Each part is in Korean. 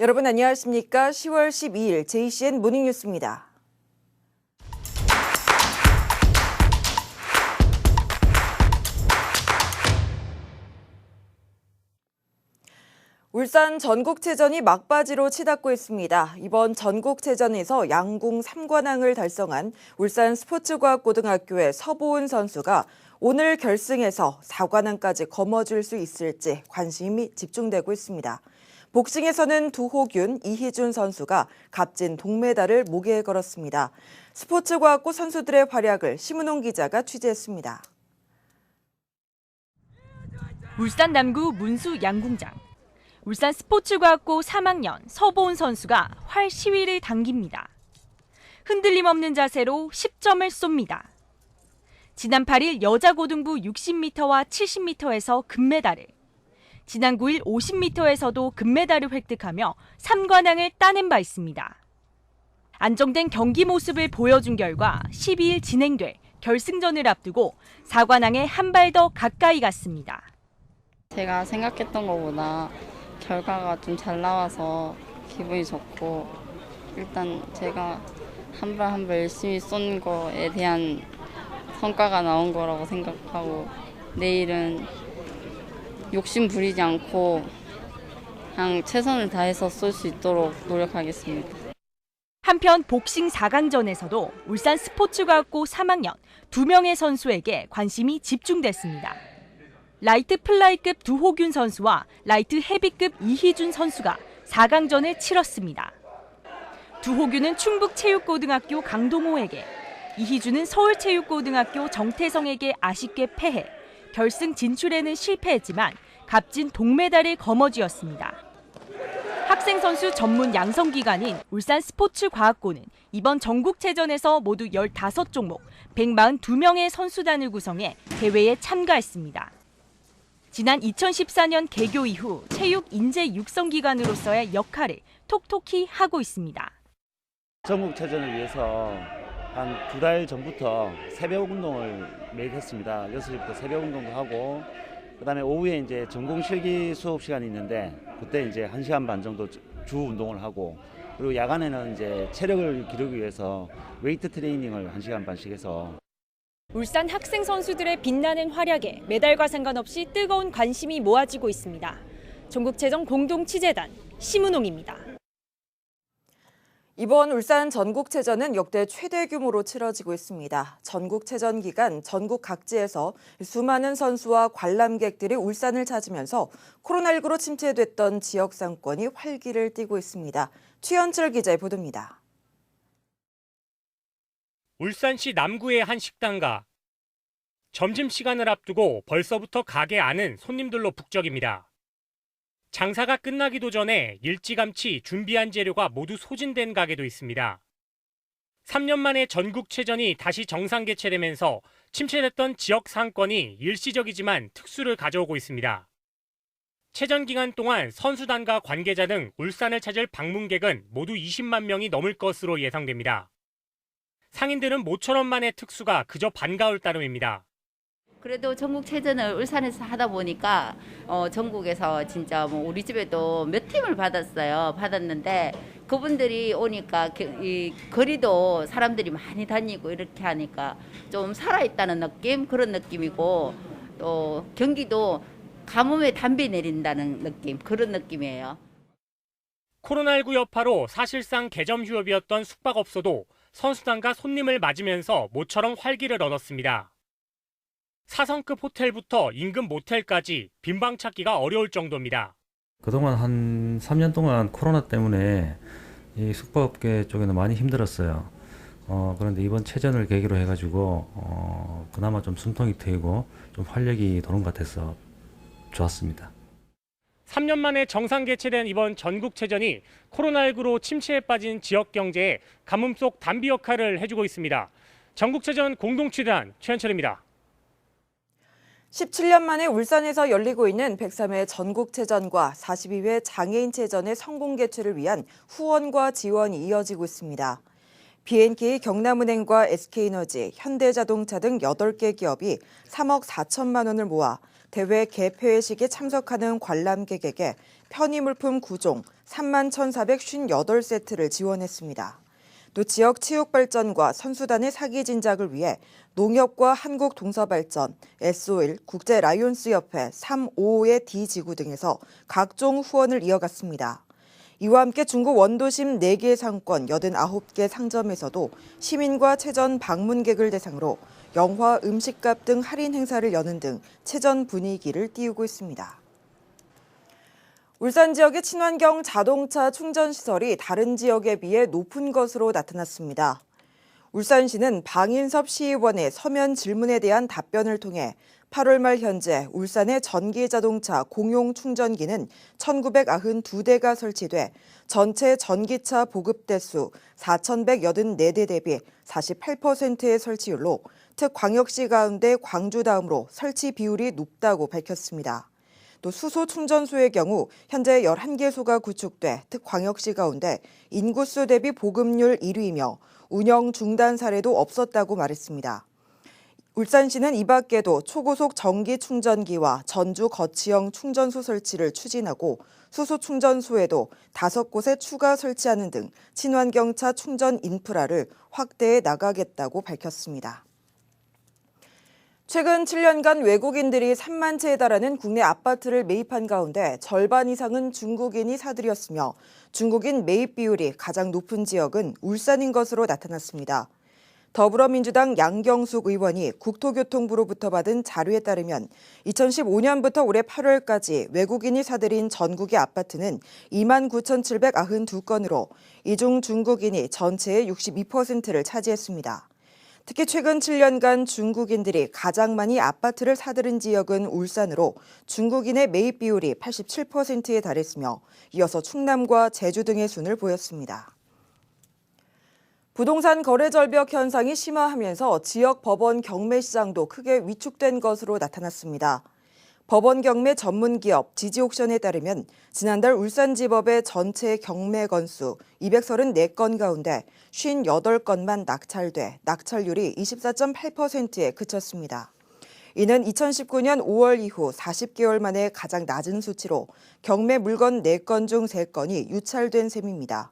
여러분 안녕하십니까? 10월 12일 JCN 모닝뉴스입니다. 울산 전국체전이 막바지로 치닫고 있습니다. 이번 전국체전에서 양궁 3관왕을 달성한 울산 스포츠과학고등학교의 서보은 선수가 오늘 결승에서 4관왕까지 거머쥘 수 있을지 관심이 집중되고 있습니다. 복싱에서는 두호균, 이희준 선수가 값진 동메달을 목에 걸었습니다. 스포츠과학고 선수들의 활약을 심은홍 기자가 취재했습니다. 울산 남구 문수 양궁장. 울산 스포츠과학고 3학년 서보은 선수가 활 시위를 당깁니다. 흔들림 없는 자세로 10점을 쏩니다. 지난 8일 여자고등부 60m와 70m에서 금메달을, 지난 9일 50m에서도 금메달을 획득하며 3관왕을 따낸 바 있습니다. 안정된 경기 모습을 보여준 결과 12일 진행돼 결승전을 앞두고 4관왕에 한 발 더 가까이 갔습니다. 제가 생각했던 것보다 결과가 좀 잘 나와서 기분이 좋고, 일단 제가 한 발 한 발 열심히 쏜 거에 대한 성과가 나온 거라고 생각하고, 내일은 욕심 부리지 않고 그냥 최선을 다해서 쏠 수 있도록 노력하겠습니다. 한편 복싱 4강전에서도 울산 스포츠과학고 3학년 2명의 선수에게 관심이 집중됐습니다. 라이트 플라이급 두호균 선수와 라이트 헤비급 이희준 선수가 4강전을 치렀습니다. 두호균은 충북체육고등학교 강동호에게, 이희준은 서울체육고등학교 정태성에게 아쉽게 패해 결승 진출에는 실패했지만 값진 동메달을 거머쥐었습니다. 학생 선수 전문 양성기관인 울산 스포츠과학고는 이번 전국체전에서 모두 15종목 142명의 선수단을 구성해 대회에 참가했습니다. 지난 2014년 개교 이후 체육 인재 육성기관으로서의 역할을 톡톡히 하고 있습니다. 전국체전을 위해서 한 2달 전부터 새벽 운동을 매일 했습니다. 6시부터 새벽 운동도 하고, 그다음에 오후에 이제 전공 실기 수업 시간이 있는데 그때 이제 1시간 반 정도 주 운동을 하고, 그리고 야간에는 이제 체력을 기르기 위해서 웨이트 트레이닝을 1시간 반씩 해서. 울산 학생 선수들의 빛나는 활약에 메달과 상관없이 뜨거운 관심이 모아지고 있습니다. 전국체전 공동취재단 심은홍입니다. 이번 울산 전국체전은 역대 최대 규모로 치러지고 있습니다. 전국체전 기간 전국 각지에서 수많은 선수와 관람객들이 울산을 찾으면서 코로나19로 침체됐던 지역 상권이 활기를 띠고 있습니다. 최현철 기자의 보도입니다. 울산시 남구의 한 식당가. 점심시간을 앞두고 벌써부터 가게 안은 손님들로 북적입니다. 장사가 끝나기도 전에 일찌감치 준비한 재료가 모두 소진된 가게도 있습니다. 3년 만에 전국체전이 다시 정상 개최되면서 침체됐던 지역 상권이 일시적이지만 특수를 가져오고 있습니다. 체전 기간 동안 선수단과 관계자 등 울산을 찾을 방문객은 모두 20만 명이 넘을 것으로 예상됩니다. 상인들은 모처럼 만의 특수가 그저 반가울 따름입니다. 그래도 전국체전을 울산에서 하다 보니까 전국에서 진짜 뭐 우리 집에도 몇 팀을 받았는데 그분들이 오니까 이 거리도 사람들이 많이 다니고 이렇게 하니까 좀 살아있다는 느낌, 그런 느낌이고, 또 경기도 가뭄에 단비 내린다는 느낌, 그런 느낌이에요. 코로나19 여파로 사실상 개점 휴업이었던 숙박업소도 선수단과 손님을 맞으면서 모처럼 활기를 얻었습니다. 4성급 호텔부터 인근 모텔까지 빈방 찾기가 어려울 정도입니다. 그동안 한 3년 동안 코로나 때문에 이 숙박업계 쪽에는 많이 힘들었어요. 그런데 이번 체전을 계기로 해가지고 그나마 좀 숨통이 트이고 좀 활력이 도는 것 같아서 좋았습니다. 3년 만에 정상 개최된 이번 전국체전이 코로나19로 침체에 빠진 지역 경제에 가뭄 속 단비 역할을 해주고 있습니다. 전국체전 공동취재단 최현철입니다. 17년 만에 울산에서 열리고 있는 103회 전국체전과 42회 장애인체전의 성공 개최를 위한 후원과 지원이 이어지고 있습니다. BNK, 경남은행과 SK에너지, 현대자동차 등 8개 기업이 3억 4천만 원을 모아 대회 개폐회식에 참석하는 관람객에게 편의물품 9종 31,458세트를 지원했습니다. 또 지역 체육발전과 선수단의 사기 진작을 위해 농협과 한국동서발전, S-OIL, 국제라이온스협회, 355의 D지구 등에서 각종 후원을 이어갔습니다. 이와 함께 중국 원도심 4개 상권 89개 상점에서도 시민과 체전 방문객을 대상으로 영화, 음식값 등 할인 행사를 여는 등 체전 분위기를 띄우고 있습니다. 울산 지역의 친환경 자동차 충전 시설이 다른 지역에 비해 높은 것으로 나타났습니다. 울산시는 방인섭 시의원의 서면 질문에 대한 답변을 통해 8월 말 현재 울산의 전기 자동차 공용 충전기는 1,992대가 설치돼 전체 전기차 보급 대수 4,184대 대비 48%의 설치율로 특광역시 가운데 광주 다음으로 설치 비율이 높다고 밝혔습니다. 또 수소 충전소의 경우 현재 11개소가 구축돼 특광역시 가운데 인구수 대비 보급률 1위이며 운영 중단 사례도 없었다고 말했습니다. 울산시는 이 밖에도 초고속 전기 충전기와 전주 거치형 충전소 설치를 추진하고 수소 충전소에도 5곳에 추가 설치하는 등 친환경차 충전 인프라를 확대해 나가겠다고 밝혔습니다. 최근 7년간 외국인들이 3만 채에 달하는 국내 아파트를 매입한 가운데 절반 이상은 중국인이 사들였으며 중국인 매입 비율이 가장 높은 지역은 울산인 것으로 나타났습니다. 더불어민주당 양경숙 의원이 국토교통부로부터 받은 자료에 따르면 2015년부터 올해 8월까지 외국인이 사들인 전국의 아파트는 29,792건으로 이 중 중국인이 전체의 62%를 차지했습니다. 특히 최근 7년간 중국인들이 가장 많이 아파트를 사들인 지역은 울산으로 중국인의 매입 비율이 87%에 달했으며 이어서 충남과 제주 등의 순을 보였습니다. 부동산 거래 절벽 현상이 심화하면서 지역 법원 경매 시장도 크게 위축된 것으로 나타났습니다. 법원 경매 전문 기업 지지옥션에 따르면 지난달 울산지법의 전체 경매 건수 234건 가운데 58건만 낙찰돼 낙찰률이 24.8%에 그쳤습니다. 이는 2019년 5월 이후 40개월 만에 가장 낮은 수치로 경매 물건 4건 중 3건이 유찰된 셈입니다.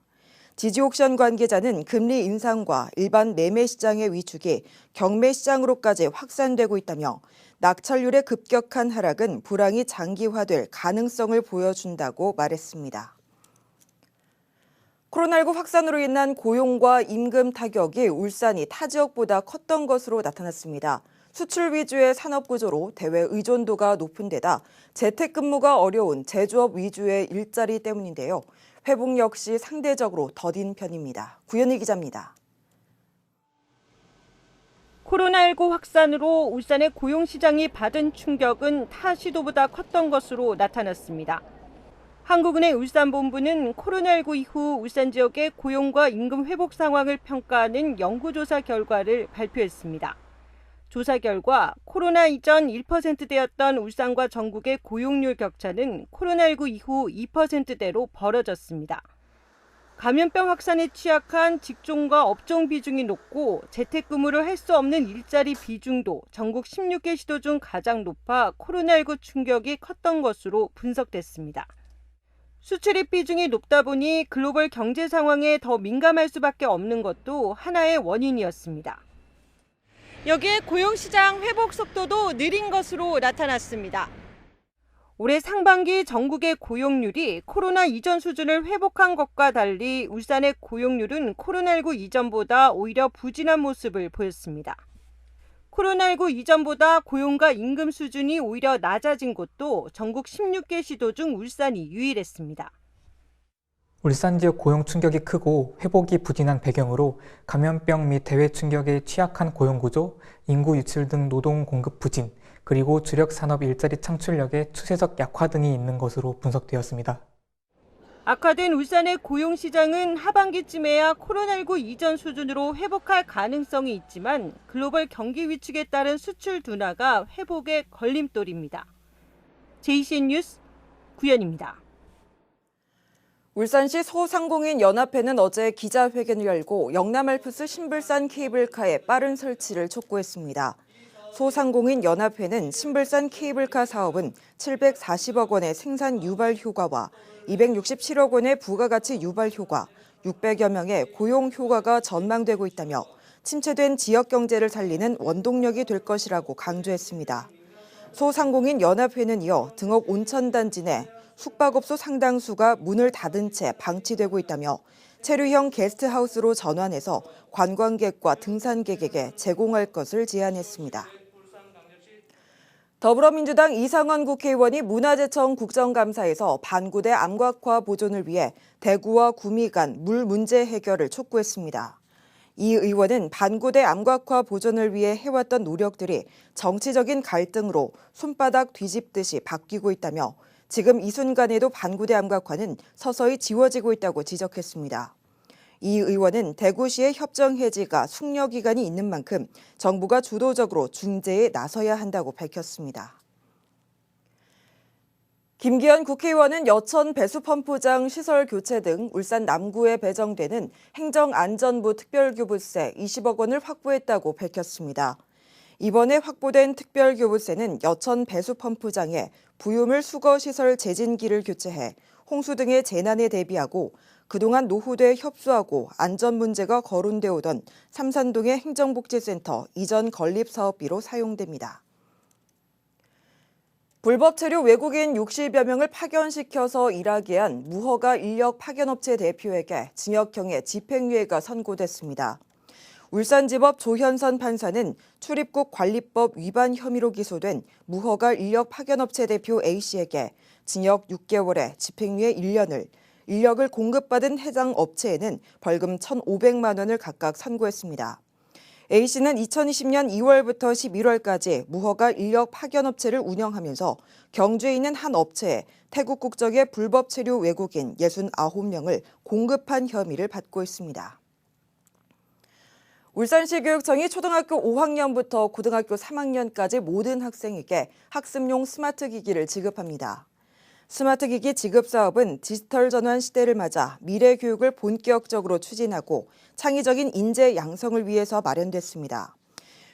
지지옥션 관계자는 금리 인상과 일반 매매 시장의 위축이 경매 시장으로까지 확산되고 있다며 낙찰률의 급격한 하락은 불황이 장기화될 가능성을 보여준다고 말했습니다. 코로나19 확산으로 인한 고용과 임금 타격이 울산이 타 지역보다 컸던 것으로 나타났습니다. 수출 위주의 산업 구조로 대외 의존도가 높은 데다 재택근무가 어려운 제조업 위주의 일자리 때문인데요. 회복 역시 상대적으로 더딘 편입니다. 구현희 기자입니다. 코로나19 확산으로 울산의 고용시장이 받은 충격은 타 시도보다 컸던 것으로 나타났습니다. 한국은행 울산본부는 코로나19 이후 울산 지역의 고용과 임금 회복 상황을 평가하는 연구조사 결과를 발표했습니다. 조사 결과 코로나 이전 1%대였던 울산과 전국의 고용률 격차는 코로나19 이후 2%대로 벌어졌습니다. 감염병 확산에 취약한 직종과 업종 비중이 높고 재택근무를 할 수 없는 일자리 비중도 전국 16개 시도 중 가장 높아 코로나19 충격이 컸던 것으로 분석됐습니다. 수출입 비중이 높다 보니 글로벌 경제 상황에 더 민감할 수밖에 없는 것도 하나의 원인이었습니다. 여기에 고용시장 회복 속도도 느린 것으로 나타났습니다. 올해 상반기 전국의 고용률이 코로나 이전 수준을 회복한 것과 달리 울산의 고용률은 코로나19 이전보다 오히려 부진한 모습을 보였습니다. 코로나19 이전보다 고용과 임금 수준이 오히려 낮아진 곳도 전국 16개 시도 중 울산이 유일했습니다. 울산 지역 고용 충격이 크고 회복이 부진한 배경으로 감염병 및 대외 충격에 취약한 고용 구조, 인구 유출 등 노동 공급 부진, 그리고 주력 산업 일자리 창출력의 추세적 약화 등이 있는 것으로 분석되었습니다. 악화된 울산의 고용 시장은 하반기쯤에야 코로나19 이전 수준으로 회복할 가능성이 있지만 글로벌 경기 위축에 따른 수출 둔화가 회복의 걸림돌입니다. JCN 뉴스 구현입니다. 울산시 소상공인 연합회는 어제 기자회견을 열고 영남알프스 신불산 케이블카의 빠른 설치를 촉구했습니다. 소상공인 연합회는 신불산 케이블카 사업은 740억 원의 생산 유발 효과와 267억 원의 부가가치 유발 효과, 600여 명의 고용 효과가 전망되고 있다며 침체된 지역 경제를 살리는 원동력이 될 것이라고 강조했습니다. 소상공인 연합회는 이어 등옥 온천단지 내 숙박업소 상당수가 문을 닫은 채 방치되고 있다며 체류형 게스트하우스로 전환해서 관광객과 등산객에게 제공할 것을 제안했습니다. 더불어민주당 이상원 국회의원이 문화재청 국정감사에서 반구대 암각화 보존을 위해 대구와 구미 간 물 문제 해결을 촉구했습니다. 이 의원은 반구대 암각화 보존을 위해 해왔던 노력들이 정치적인 갈등으로 손바닥 뒤집듯이 바뀌고 있다며 지금 이 순간에도 반구대 암각화는 서서히 지워지고 있다고 지적했습니다. 이 의원은 대구시의 협정 해지가 숙려 기간이 있는 만큼 정부가 주도적으로 중재에 나서야 한다고 밝혔습니다. 김기현 국회의원은 여천 배수펌프장 시설 교체 등 울산 남구에 배정되는 행정안전부 특별교부세 20억 원을 확보했다고 밝혔습니다. 이번에 확보된 특별교부세는 여천 배수펌프장에 부유물 수거시설 제진기를 교체해 홍수 등의 재난에 대비하고 그동안 노후대에 협소하고 안전 문제가 거론돼 오던 삼산동의 행정복지센터 이전 건립 사업비로 사용됩니다. 불법 체류 외국인 60여 명을 파견시켜서 일하게 한 무허가 인력 파견업체 대표에게 징역형의 집행유예가 선고됐습니다. 울산지법 조현선 판사는 출입국 관리법 위반 혐의로 기소된 무허가 인력 파견업체 대표 A씨에게 징역 6개월에 집행유예 1년을, 인력을 공급받은 해당 업체에는 벌금 1,500만 원을 각각 선고했습니다. A씨는 2020년 2월부터 11월까지 무허가 인력 파견업체를 운영하면서 경주에 있는 한 업체에 태국 국적의 불법 체류 외국인 69명을 공급한 혐의를 받고 있습니다. 울산시 교육청이 초등학교 5학년부터 고등학교 3학년까지 모든 학생에게 학습용 스마트 기기를 지급합니다. 스마트 기기 지급 사업은 디지털 전환 시대를 맞아 미래 교육을 본격적으로 추진하고 창의적인 인재 양성을 위해서 마련됐습니다.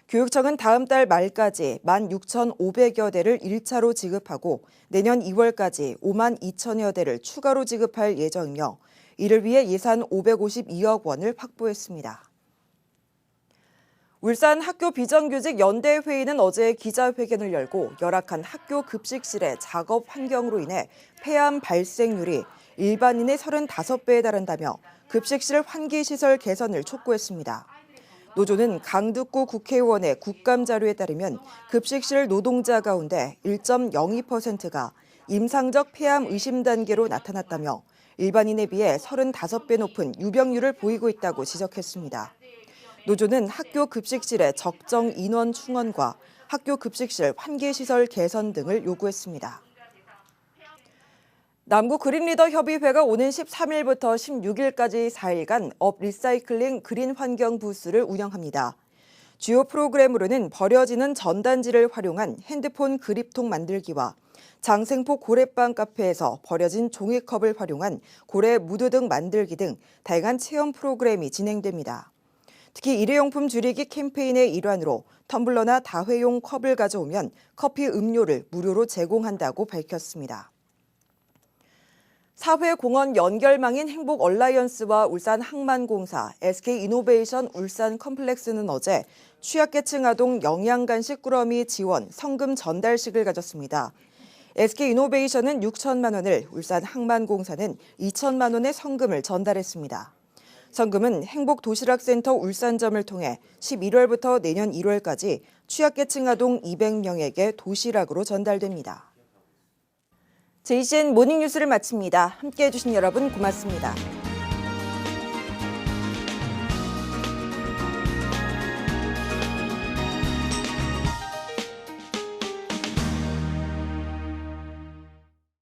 교육청은 다음 달 말까지 16,500여 대를 1차로 지급하고 내년 2월까지 52,000여 대를 추가로 지급할 예정이며 이를 위해 예산 552억 원을 확보했습니다. 울산 학교 비정규직 연대회의는 어제 기자회견을 열고 열악한 학교 급식실의 작업 환경으로 인해 폐암 발생률이 일반인의 35배에 달한다며 급식실 환기시설 개선을 촉구했습니다. 노조는 강득구 국회의원의 국감 자료에 따르면 급식실 노동자 가운데 1.02%가 임상적 폐암 의심 단계로 나타났다며 일반인에 비해 35배 높은 유병률을 보이고 있다고 지적했습니다. 노조는 학교 급식실의 적정 인원 충원과 학교 급식실 환기시설 개선 등을 요구했습니다. 남구 그린리더 협의회가 오는 13일부터 16일까지 4일간 업 리사이클링 그린 환경 부스를 운영합니다. 주요 프로그램으로는 버려지는 전단지를 활용한 핸드폰 그립통 만들기와 장생포 고래빵 카페에서 버려진 종이컵을 활용한 고래 무드 등 만들기 등 다양한 체험 프로그램이 진행됩니다. 특히 일회용품 줄이기 캠페인의 일환으로 텀블러나 다회용 컵을 가져오면 커피 음료를 무료로 제공한다고 밝혔습니다. 사회공헌 연결망인 행복얼라이언스와 울산항만공사, SK이노베이션 울산 컴플렉스는 어제 취약계층 아동 영양간식 꾸러미 지원 성금 전달식을 가졌습니다. SK이노베이션은 6천만 원을, 울산항만공사는 2천만 원의 성금을 전달했습니다. 성금은 행복도시락센터 울산점을 통해 11월부터 내년 1월까지 취약계층 아동 200명에게 도시락으로 전달됩니다. JCN 모닝뉴스를 마칩니다. 함께해 주신 여러분 고맙습니다.